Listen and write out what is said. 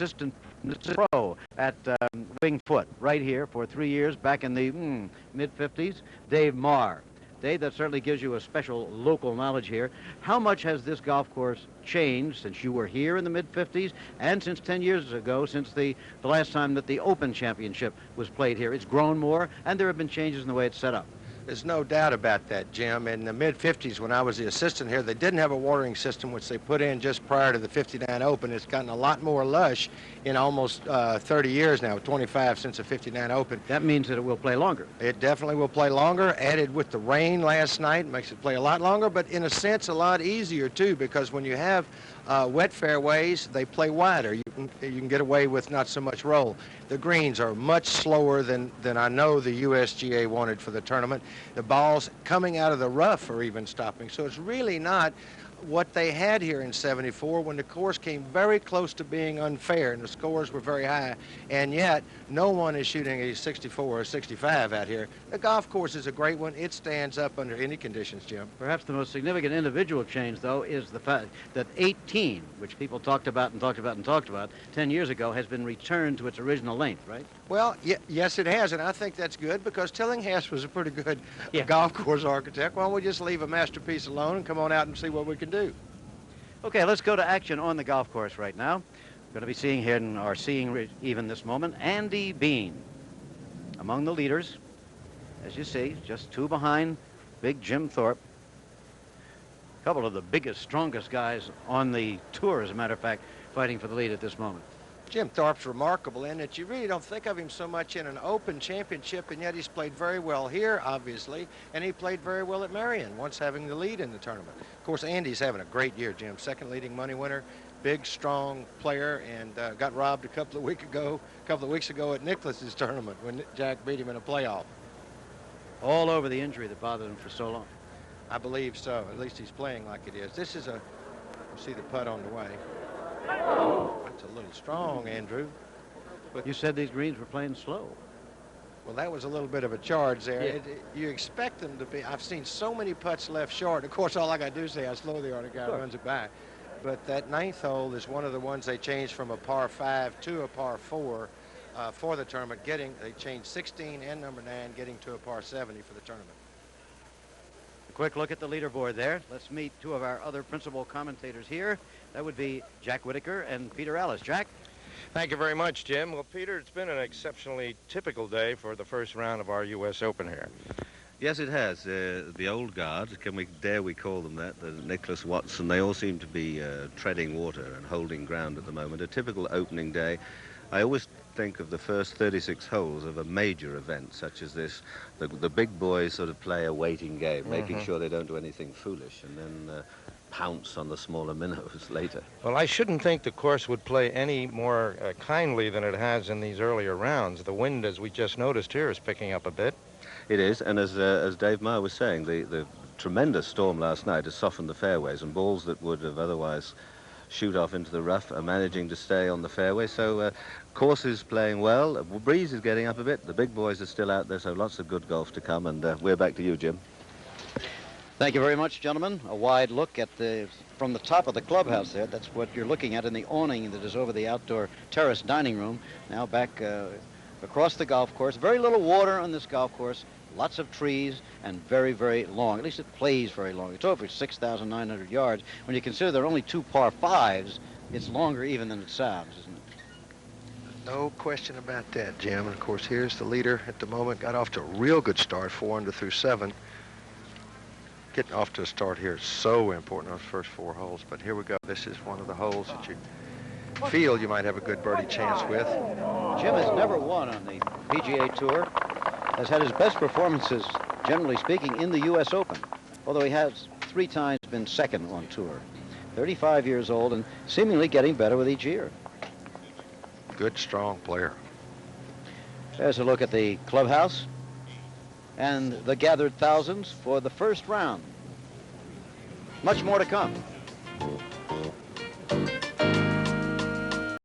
assistant pro at Winged Foot right here for 3 years back in the mid-50s, Dave Marr. Dave, that certainly gives you a special local knowledge here. How much has this golf course changed since you were here in the mid-50s and since 10 years ago, since the last time that the Open Championship was played here? It's grown more, and there have been changes in the way it's set up. There's no doubt about that, Jim. In the mid-50s, when I was the assistant here, they didn't have a watering system, which they put in just prior to the 59 Open. It's gotten a lot more lush in almost 30 years now, 25 since the 59 Open. That means that it will play longer. It definitely will play longer. Added with the rain last night makes it play a lot longer, but in a sense a lot easier too, because when you have wet fairways, they play wider. You can get away with not so much roll. The greens are much slower than I know the USGA wanted for the tournament. The balls coming out of the rough are even stopping. So it's really not what they had here in 74 when the course came very close to being unfair and the scores were very high, and yet no one is shooting a 64 or 65 out here. The golf course is a great one. It stands up under any conditions, Jim. Perhaps the most significant individual change, though, is the fact that 18, which people talked about 10 years ago, has been returned to its original length, right? Well, yes, it has, and I think that's good because Tillinghast was a pretty good golf course architect. Why don't we just leave a masterpiece alone and come on out and see what we can do? Okay, let's go to action on the golf course right now. We're going to be seeing here, and are seeing even this moment, Andy Bean among the leaders. As you see, just 2 behind big Jim Thorpe. A couple of the biggest, strongest guys on the tour, as a matter of fact, fighting for the lead at this moment. Jim Thorpe's remarkable in that you really don't think of him so much in an Open Championship, and yet he's played very well here, obviously, and he played very well at Marion, once having the lead in the tournament. Of course, Andy's having a great year, Jim. Second leading money winner, big, strong player, and got robbed a couple of weeks ago at Nicklaus's tournament when Jack beat him in a playoff. All over the injury that bothered him for so long. I believe so. At least he's playing like it is. This is a, you see the putt on the way. That's a little strong, Andrew. But you said these greens were playing slow. Well, that was a little bit of a charge there. Yeah. You expect them to be. I've seen so many putts left short. Of course, all I got to do is say how slow they are. The guy runs it by. But that 9th hole is one of the ones they changed from a par 5 to a par 4 for the tournament. They changed 16 and number 9, getting to a par 70 for the tournament. A quick look at the leaderboard there. Let's meet 2 of our other principal commentators here. That would be Jack Whitaker and Peter Ellis. Jack? Thank you very much, Jim. Well, Peter, it's been an exceptionally typical day for the first round of our U.S. Open here. Yes, it has. The old guard, dare we call them that, the Nicholas Watson, they all seem to be treading water and holding ground at the moment. A typical opening day. I always think of the first 36 holes of a major event such as this. The big boys sort of play a waiting game, making sure they don't do anything foolish, and then pounce on the smaller minnows later. Well, I shouldn't think the course would play any more kindly than it has in these earlier rounds. The wind, as we just noticed here, is picking up a bit. It is, and as Dave Marr was saying, the tremendous storm last night has softened the fairways, and balls that would have otherwise shoot off into the rough are managing to stay on the fairway. So course is playing well. The breeze is getting up a bit. The big boys are still out there, so lots of good golf to come, and we're back to you, Jim. Thank you very much, gentlemen. A wide look at from the top of the clubhouse there. That's what you're looking at in the awning that is over the outdoor terrace dining room. Now back across the golf course. Very little water on this golf course. Lots of trees and very, very long. At least it plays very long. It's over 6,900 yards. When you consider there are only 2 par 5s, it's longer even than it sounds, isn't it? No question about that, Jim. And of course, here's the leader at the moment. Got off to a real good start, 4 under through 7. Getting off to a start here is so important on those first 4 holes. But here we go. This is one of the holes that you feel you might have a good birdie chance with. Jim has never won on the PGA Tour. Has had his best performances, generally speaking, in the U.S. Open, although he has 3 times been second on tour. 35 years old and seemingly getting better with each year. Good, strong player. There's a look at the clubhouse and the gathered thousands for the first round. Much more to come.